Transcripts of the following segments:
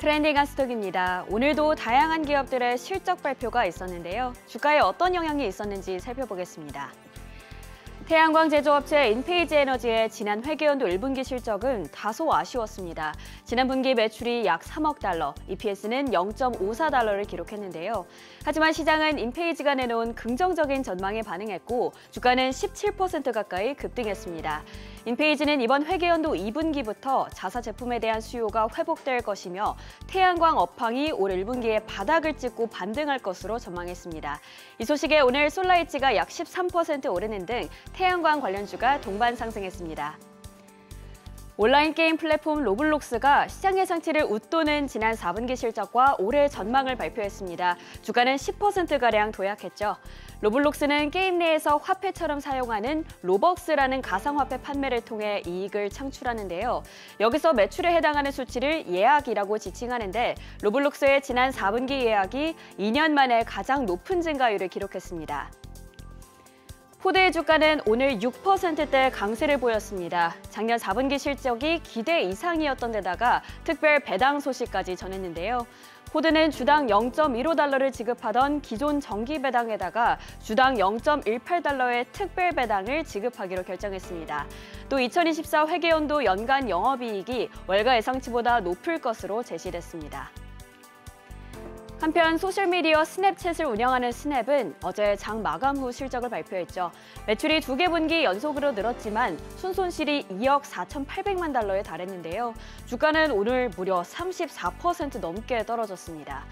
트렌딩한 스톡입니다. 오늘도 다양한 기업들의 실적 발표가 있었는데요. 주가에 어떤 영향이 있었는지 살펴보겠습니다. 태양광 제조업체 인페이지 에너지의 지난 회계연도 1분기 실적은 다소 아쉬웠습니다. 지난 분기 매출이 약 3억 달러, EPS는 0.54달러를 기록했는데요. 하지만 시장은 인페이지가 내놓은 긍정적인 전망에 반응했고 주가는 17% 가까이 급등했습니다. 인페이지는 이번 회계연도 2분기부터 자사 제품에 대한 수요가 회복될 것이며 태양광 업황이 올 1분기에 바닥을 찍고 반등할 것으로 전망했습니다. 이 소식에 오늘 솔라이치가 약 13% 오르는 등 태양광 관련주가 동반 상승했습니다. 온라인 게임 플랫폼 로블록스가 시장 예상치를 웃도는 지난 4분기 실적과 올해 전망을 발표했습니다. 주가는 10%가량 도약했죠. 로블록스는 게임 내에서 화폐처럼 사용하는 로벅스라는 가상화폐 판매를 통해 이익을 창출하는데요. 여기서 매출에 해당하는 수치를 예약이라고 지칭하는데 로블록스의 지난 4분기 예약이 2년 만에 가장 높은 증가율을 기록했습니다. 포드의 주가는 오늘 6%대 강세를 보였습니다. 작년 4분기 실적이 기대 이상이었던 데다가 특별 배당 소식까지 전했는데요. 포드는 주당 0.15달러를 지급하던 기존 정기 배당에다가 주당 0.18달러의 특별 배당을 지급하기로 결정했습니다. 또 2024 회계연도 연간 영업이익이 월가 예상치보다 높을 것으로 제시됐습니다. 한편 소셜미디어 스냅챗을 운영하는 스냅은 어제 장 마감 후 실적을 발표했죠. 매출이 2개 분기 연속으로 늘었지만 순손실이 2억 4,800만 달러에 달했는데요. 주가는 오늘 무려 34% 넘게 떨어졌습니다.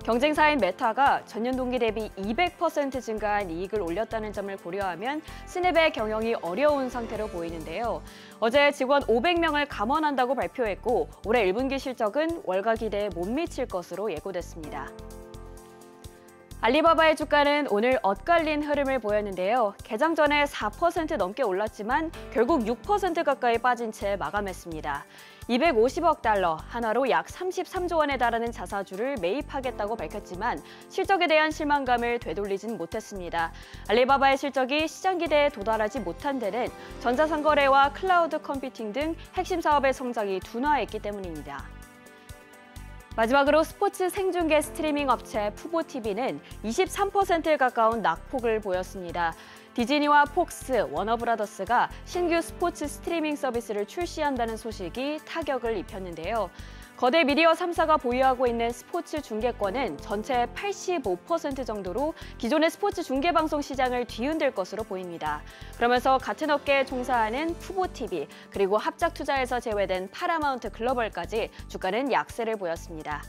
경쟁사인 메타가 전년 동기 대비 200% 증가한 이익을 올렸다는 점을 고려하면 스냅의 경영이 어려운 상태로 보이는데요. 어제 직원 500명을 감원한다고 발표했고 올해 1분기 실적은 월가 기대에 못 미칠 것으로 예고됐습니다. 알리바바의 주가는 오늘 엇갈린 흐름을 보였는데요. 개장 전에 4% 넘게 올랐지만 결국 6% 가까이 빠진 채 마감했습니다. 250억 달러, 한화로 약 33조 원에 달하는 자사주를 매입하겠다고 밝혔지만 실적에 대한 실망감을 되돌리진 못했습니다. 알리바바의 실적이 시장 기대에 도달하지 못한 데는 전자상거래와 클라우드 컴퓨팅 등 핵심 사업의 성장이 둔화했기 때문입니다. 마지막으로 스포츠 생중계 스트리밍 업체 푸보TV는 23%에 가까운 낙폭을 보였습니다. 디즈니와 폭스, 워너브라더스가 신규 스포츠 스트리밍 서비스를 출시한다는 소식이 타격을 입혔는데요. 거대 미디어 3사가 보유하고 있는 스포츠 중계권은 전체의 85% 정도로 기존의 스포츠 중계방송 시장을 뒤흔들 것으로 보입니다. 그러면서 같은 업계에 종사하는 푸보TV, 그리고 합작 투자에서 제외된 파라마운트 글로벌까지 주가는 약세를 보였습니다.